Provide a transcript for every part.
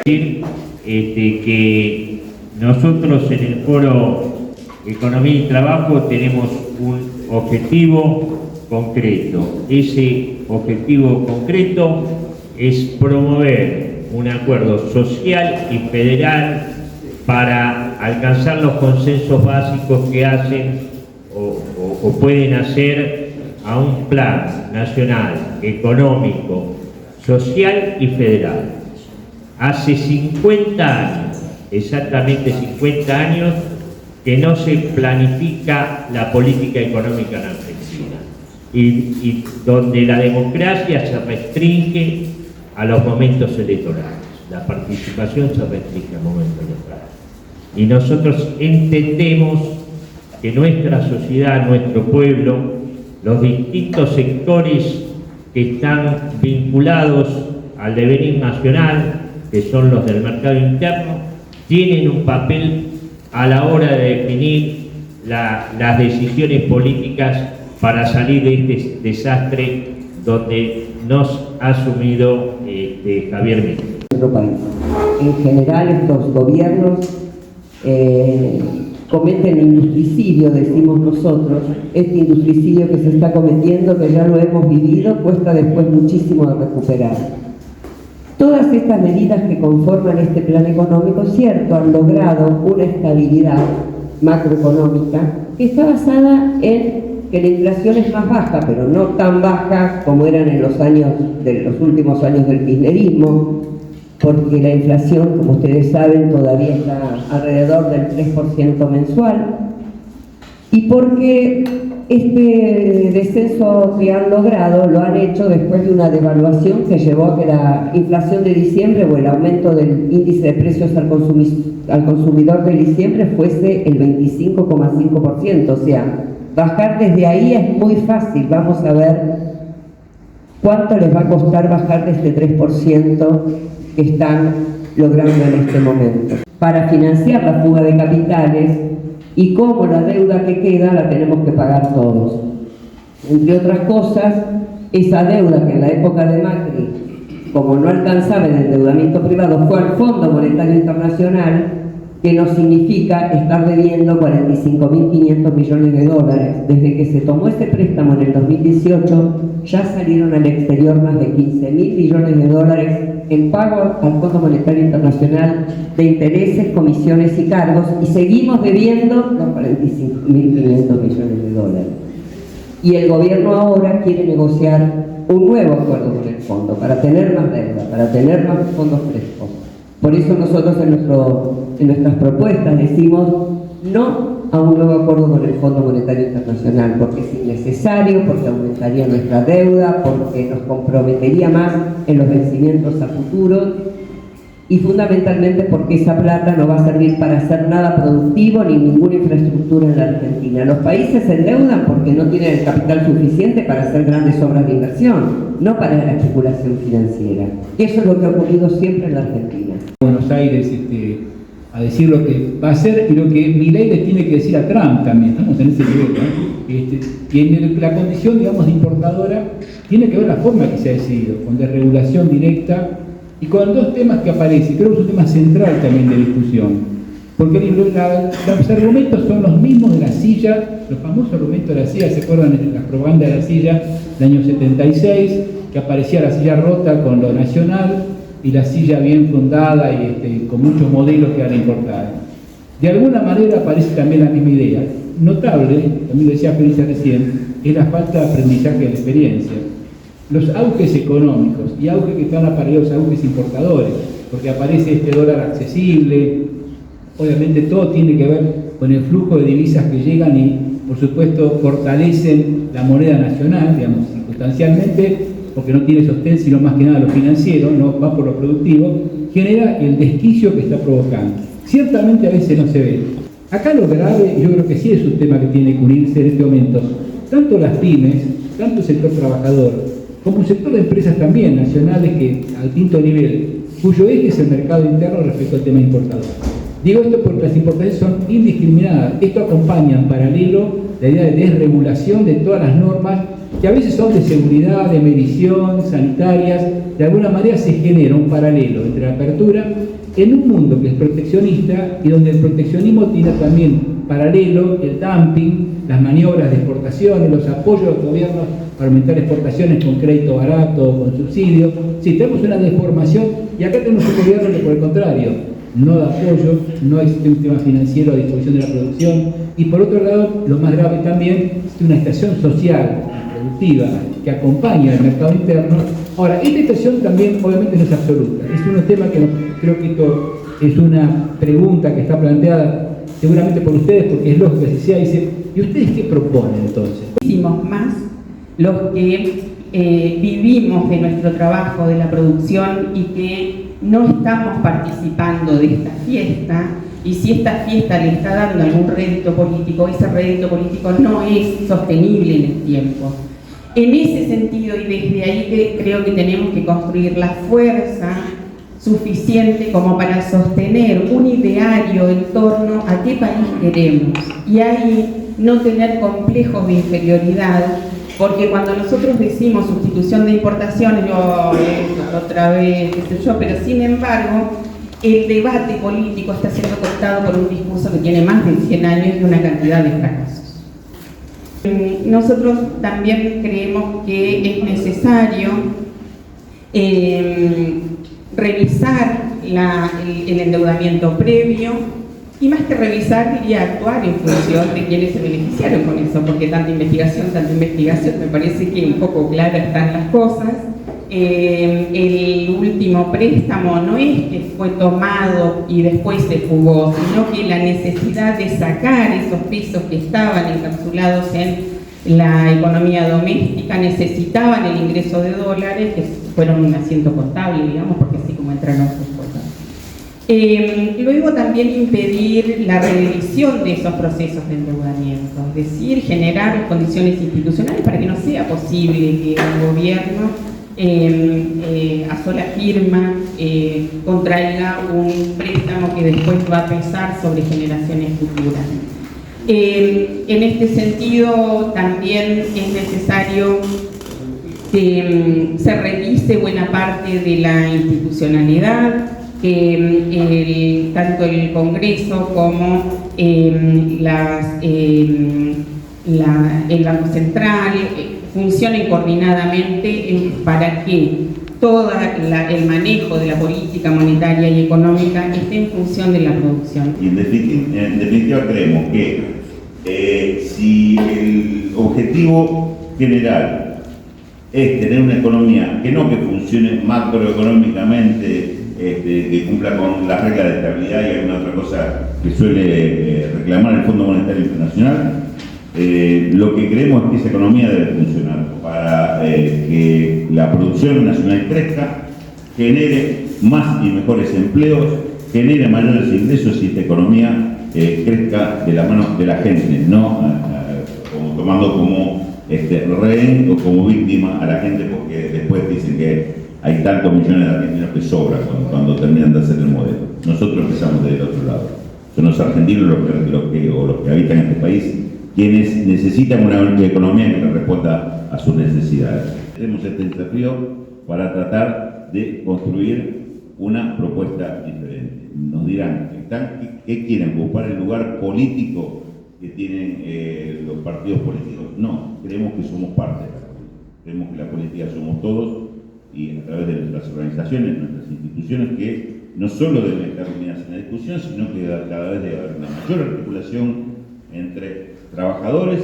decir que nosotros en el Foro Economía y Trabajo tenemos un objetivo concreto. Ese objetivo concreto es promover un acuerdo social y federal para alcanzar los consensos básicos que hacen o pueden hacer a un plan nacional, económico, social y federal. Hace 50 años, exactamente 50 años, que no se planifica la política económica en Argentina y donde la democracia se restringe a los momentos electorales, la participación se restringe a momentos electorales. Y nosotros entendemos que nuestra sociedad, nuestro pueblo, los distintos sectores que están vinculados al devenir nacional, que son los del mercado interno, tienen un papel a la hora de definir las decisiones políticas para salir de este desastre donde nos ha sumido Javier Milei. Nuestro país. En general, estos gobiernos cometen industricidio, decimos nosotros. Este industricidio que se está cometiendo, que ya lo hemos vivido, cuesta después muchísimo de recuperar. Todas estas medidas que conforman este plan económico, cierto, han logrado una estabilidad macroeconómica que está basada en que la inflación es más baja, pero no tan baja como eran en los últimos años del kirchnerismo, porque la inflación, como ustedes saben, todavía está alrededor del 3% mensual, y porque este descenso que han logrado lo han hecho después de una devaluación que llevó a que la inflación de diciembre o el aumento del índice de precios al consumidor de diciembre fuese el 25,5%, o sea, bajar desde ahí es muy fácil. Vamos a ver cuánto les va a costar bajar de este 3% que están logrando en este momento. Para financiar la fuga de capitales y cómo la deuda que queda la tenemos que pagar todos. Entre otras cosas, esa deuda que en la época de Macri, como no alcanzaba el endeudamiento privado, fue al Fondo Monetario Internacional, que nos significa estar debiendo 45.500 millones de dólares. Desde que se tomó ese préstamo en el 2018, ya salieron al exterior más de 15.000 millones de dólares en pago al Fondo Monetario Internacional de intereses, comisiones y cargos, y seguimos debiendo los 45.500 millones de dólares. Y el gobierno ahora quiere negociar un nuevo acuerdo con el fondo para tener más deuda, para tener más fondos frescos. Por eso nosotros en nuestras propuestas decimos no a un nuevo acuerdo con el Fondo Monetario Internacional, porque es innecesario, porque aumentaría nuestra deuda, porque nos comprometería más en los vencimientos a futuro y fundamentalmente porque esa plata no va a servir para hacer nada productivo ni ninguna infraestructura en la Argentina. Los países se endeudan porque no tienen el capital suficiente para hacer grandes obras de inversión, no para la especulación financiera. Eso es lo que ha ocurrido siempre en la Argentina. Buenos Aires a decir lo que va a hacer y lo que Milei le tiene que decir a Trump también. Estamos en ese nivel, ¿no? Y en la condición, digamos, de importadora tiene que ver la forma que se ha decidido, con desregulación directa y con dos temas que aparecen. Creo que es un tema central también de discusión, porque los argumentos son los mismos de la silla, los famosos argumentos de la silla. ¿Se acuerdan de las propagandas de la silla del año 76? Que aparecía la silla rota con lo nacional y la silla bien fundada y con muchos modelos que van a importar. De alguna manera aparece también la misma idea. Notable, también lo decía Felicia recién, es la falta de aprendizaje de la experiencia. Los auges económicos y auges que están apareados a auges importadores, porque aparece este dólar accesible. Obviamente todo tiene que ver con el flujo de divisas que llegan y, por supuesto, fortalecen la moneda nacional, digamos, circunstancialmente, porque no tiene sostén sino más que nada lo financiero, no va por lo productivo, genera el desquicio que está provocando. Ciertamente a veces no se ve. Acá lo grave, yo creo que sí es un tema que tiene que unirse en este momento, tanto las pymes, tanto el sector trabajador, como un sector de empresas también nacionales que al quinto nivel, cuyo eje es el mercado interno respecto al tema importador. Digo esto porque las importaciones son indiscriminadas. Esto acompaña en paralelo la idea de desregulación de todas las normas que a veces son de seguridad, de medición, sanitarias. De alguna manera se genera un paralelo entre la apertura en un mundo que es proteccionista y donde el proteccionismo tiene también paralelo el dumping, las maniobras de exportaciones, los apoyos de los gobiernos para aumentar exportaciones con crédito barato, con subsidios. Sí, tenemos una deformación y acá tenemos un gobierno que por el contrario no da apoyo, no existe un sistema financiero a disposición de la producción y por otro lado, lo más grave también, es una estación social productiva que acompaña al mercado interno. Ahora, esta estación también obviamente no es absoluta, es un tema que creo que esto es una pregunta que está planteada seguramente por ustedes, porque es lógico que se dice, ¿y ustedes qué proponen entonces? Muchísimos más los que vivimos de nuestro trabajo, de la producción y que no estamos participando de esta fiesta, y si esta fiesta le está dando algún rédito político, ese rédito político no es sostenible en el tiempo. En ese sentido, y desde ahí que creo que tenemos que construir la fuerza suficiente como para sostener un ideario en torno a qué país queremos, y ahí no tener complejos de inferioridad, porque cuando nosotros decimos sustitución de importaciones, otra vez, qué sé yo, pero sin embargo, el debate político está siendo cortado por un discurso que tiene más de 100 años y una cantidad de fracasos. Nosotros también creemos que es necesario revisar el endeudamiento previo, y más que revisar, diría actuar en función de quienes se beneficiaron con eso, porque tanta investigación, me parece que un poco claras están las cosas. El último préstamo no es que fue tomado y después se fugó, sino que la necesidad de sacar esos pesos que estaban encapsulados en la economía doméstica necesitaban el ingreso de dólares, que fueron un asiento contable, digamos, porque así como entraron sus cosas. Luego también impedir la reedición de esos procesos de endeudamiento, es decir, generar condiciones institucionales para que no sea posible que el gobierno a sola firma contraiga un préstamo que después va a pesar sobre generaciones futuras. En este sentido también es necesario que se revise buena parte de la institucionalidad, que tanto el Congreso como el Banco Central funcionen coordinadamente para que todo el manejo de la política monetaria y económica esté en función de la producción. Y en definitiva creemos que si el objetivo general es tener una economía que funcione macroeconómicamente, que cumpla con las reglas de estabilidad y alguna otra cosa que suele reclamar el Fondo Monetario Internacional, lo que creemos es que esa economía debe funcionar para que la producción nacional crezca, genere más y mejores empleos, genere mayores ingresos y esta economía crezca de la mano de la gente, no tomando como rehén o como víctima a la gente, porque después dicen que hay tantos millones de argentinos que sobran cuando terminan de hacer el modelo. Nosotros empezamos del otro lado. Son los argentinos los que habitan este país quienes necesitan una economía que responda a sus necesidades. Tenemos este desafío para tratar de construir una propuesta diferente. Nos dirán, ¿qué quieren? ¿Ocupar el lugar político que tienen los partidos políticos? No, creemos que somos parte de la política. Creemos que la política somos todos, y a través de nuestras organizaciones, nuestras instituciones, que no solo deben estar unidas en la discusión, sino que cada vez debe haber una mayor articulación entre trabajadores,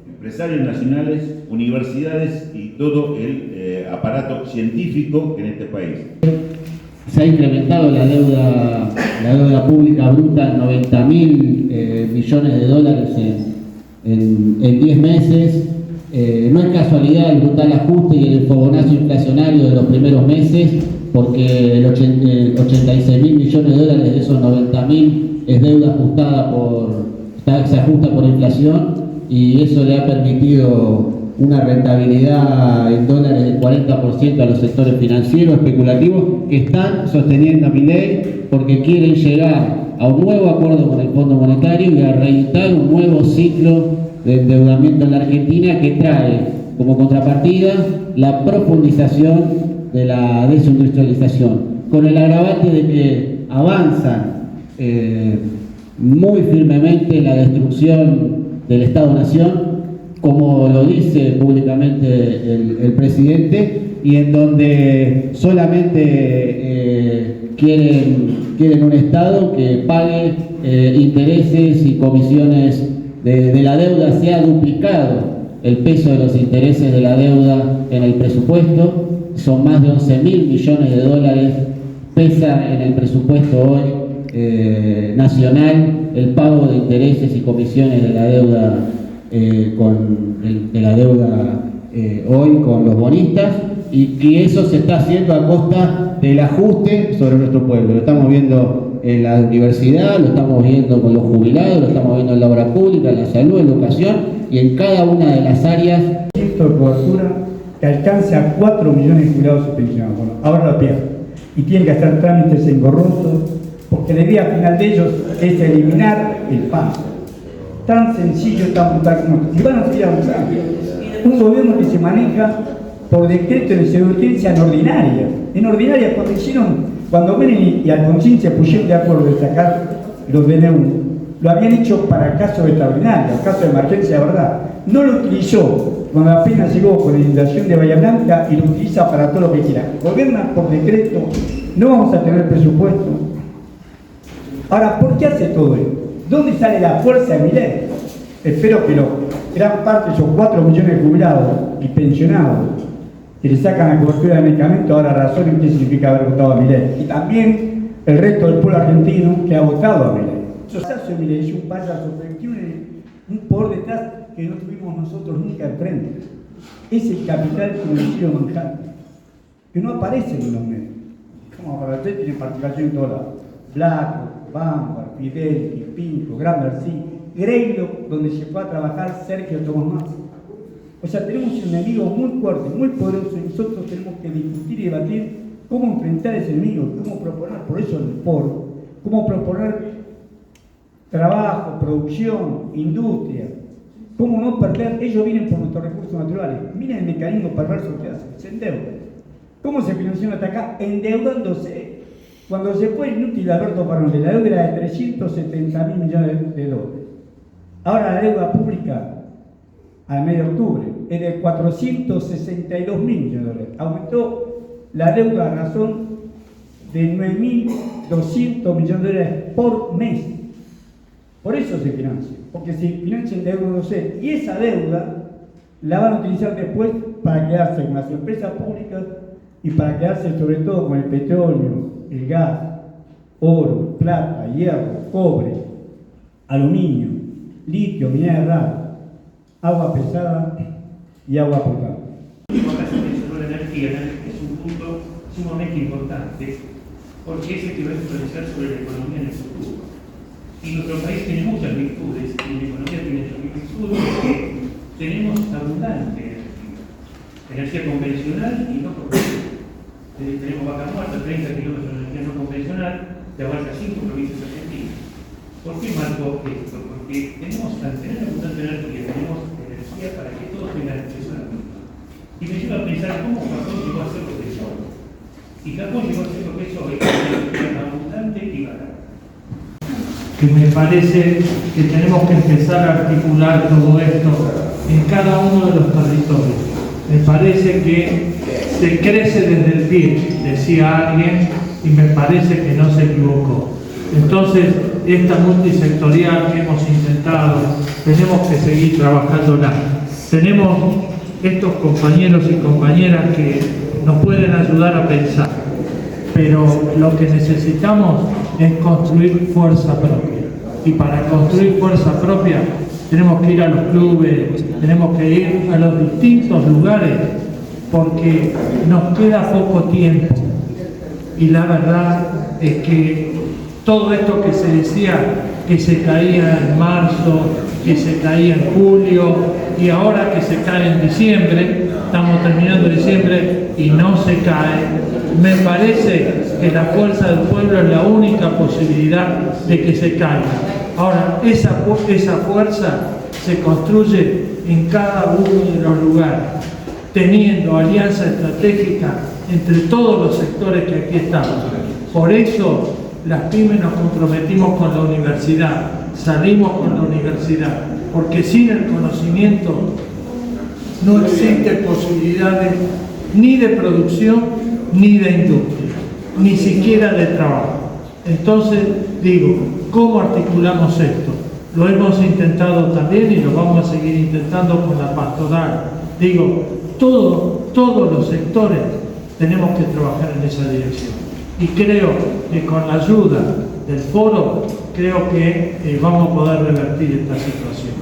empresarios nacionales, universidades y todo el aparato científico en este país. Se ha incrementado la deuda pública bruta en 90.000 millones de dólares en 10 meses. No es casualidad el brutal ajuste y el fogonazo inflacionario de los primeros meses, porque 86.000 millones de dólares de esos 90.000 es deuda se ajusta por inflación, y eso le ha permitido una rentabilidad en dólares del 40% a los sectores financieros especulativos que están sosteniendo a Milei porque quieren llegar a un nuevo acuerdo con el Fondo Monetario y a reeditar un nuevo ciclo de endeudamiento en la Argentina que trae como contrapartida la profundización de la desindustrialización, con el agravante de que avanzan muy firmemente en la destrucción del Estado-Nación, como lo dice públicamente el presidente, y en donde solamente quieren un Estado que pague intereses y comisiones de la deuda. Se ha duplicado el peso de los intereses de la deuda en el presupuesto, son más de 11.000 millones de dólares, pesa en el presupuesto hoy nacional el pago de intereses y comisiones de la deuda hoy con los bonistas, y eso se está haciendo a costa del ajuste sobre nuestro pueblo. Lo estamos viendo en la universidad, lo estamos viendo con los jubilados, lo estamos viendo en la obra pública, en la salud, en la educación y en cada una de las áreas. De cobertura que alcance a 4 millones de jubilados y pensionados. Bueno, ahora lo pierden y tienen que hacer trámites engorrosos, porque la idea final de ellos es eliminar el paso. Tan sencillo, tan brutal como esto. Y van a seguir avanzando. Un gobierno que se maneja por decreto de urgencia en ordinaria. En ordinaria, cuando Menem y Alfonsín se pusieron de acuerdo de sacar los DNU, lo habían hecho para casos extraordinarios, casos de emergencia de verdad. No lo utilizó cuando apenas llegó con la inundación de Bahía Blanca y lo utiliza para todo lo que quiera. Gobierna por decreto, no vamos a tener presupuesto. Ahora, ¿por qué hace todo esto? ¿Dónde sale la fuerza de Milei? Espero que gran parte de esos 4 millones de jubilados y pensionados que le sacan la cobertura de medicamentos ahora razonen qué significa haber votado a Milei. Y también el resto del pueblo argentino que ha votado a Milei. Eso Milei es un payaso, pero tiene un poder detrás que no tuvimos nosotros nunca enfrente. Es el capital financiero Manhattan, que no aparece en los medios. Como para usted tiene participación en todos lados. BlackRock, Vanguard, Fidelity, Pinco, Gramercy, Greylock, donde se fue a trabajar Sergio Tomás Massa. O sea, tenemos un enemigo muy fuerte, muy poderoso, y nosotros tenemos que discutir y debatir cómo enfrentar a ese enemigo, cómo proponer, por eso el foro, cómo proponer trabajo, producción, industria, cómo no perder. Ellos vienen por nuestros recursos naturales. Miren el mecanismo perverso que hacen, se endeudan. ¿Cómo se financiaron hasta acá? Endeudándose. Cuando se fue inútil Alberto Fernández, la deuda era de 370.000 millones de dólares. Ahora la deuda pública, al mes de octubre, es de 462.000 millones de dólares. Aumentó la deuda a razón de 9.200 millones de dólares por mes. Por eso se financia, porque se financia en deuda docente. Y esa deuda la van a utilizar después para quedarse con las empresas públicas y para quedarse sobre todo con el petróleo, el gas, oro, plata, hierro, cobre, aluminio, litio, mineral raro, agua pesada y agua potable. Acá se mencionó la energía es un punto sumamente importante porque es el que va a influenciar sobre la economía en el futuro. Y nuestro país tiene muchas virtudes, y la economía tiene muchas virtudes porque tenemos abundante energía convencional y no convencional. Tenemos Vaca Muerta, 30 kilómetros de energía no convencional, que abarca 5 provincias argentinas. ¿Por qué marco esto? Porque tenemos, al tener abundante energía, tenemos energía para que todos tengan acceso a la misma. Y me lleva a pensar cómo Japón llegó a ser lo que es hoy. Y Japón llegó a ser lo que es hoy, abundante y barata. Que me parece que tenemos que empezar a articular todo esto en cada uno de los territorios. Me parece que se crece desde el pie, decía alguien, y me parece que no se equivocó. Entonces, esta multisectorial que hemos intentado, tenemos que seguir trabajándola. Tenemos estos compañeros y compañeras que nos pueden ayudar a pensar, pero lo que necesitamos es construir fuerza propia. Y para construir fuerza propia tenemos que ir a los clubes, tenemos que ir a los distintos lugares, porque nos queda poco tiempo. Y la verdad es que todo esto que se decía, que se caía en marzo, que se caía en julio, y ahora que se cae en diciembre, estamos terminando diciembre y no se cae, me parece que la fuerza del pueblo es la única posibilidad de que se caiga. Ahora, esa fuerza se construye en cada uno de los lugares, teniendo alianza estratégica entre todos los sectores que aquí estamos. Por eso las pymes nos comprometimos con la universidad, salimos con la universidad, porque sin el conocimiento no existe posibilidades ni de producción, ni de industria, ni siquiera de trabajo. Entonces, digo, ¿cómo articulamos esto? Lo hemos intentado también y lo vamos a seguir intentando con la pastoral. Digo, todos los sectores tenemos que trabajar en esa dirección. Y creo que con la ayuda del foro, creo que vamos a poder revertir esta situación.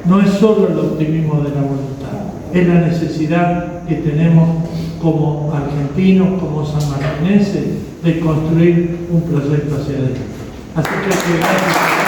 No es solo el optimismo de la voluntad, es la necesidad que tenemos como argentinos, como sanmartinenses, de construir un proyecto hacia adelante. Así que gracias.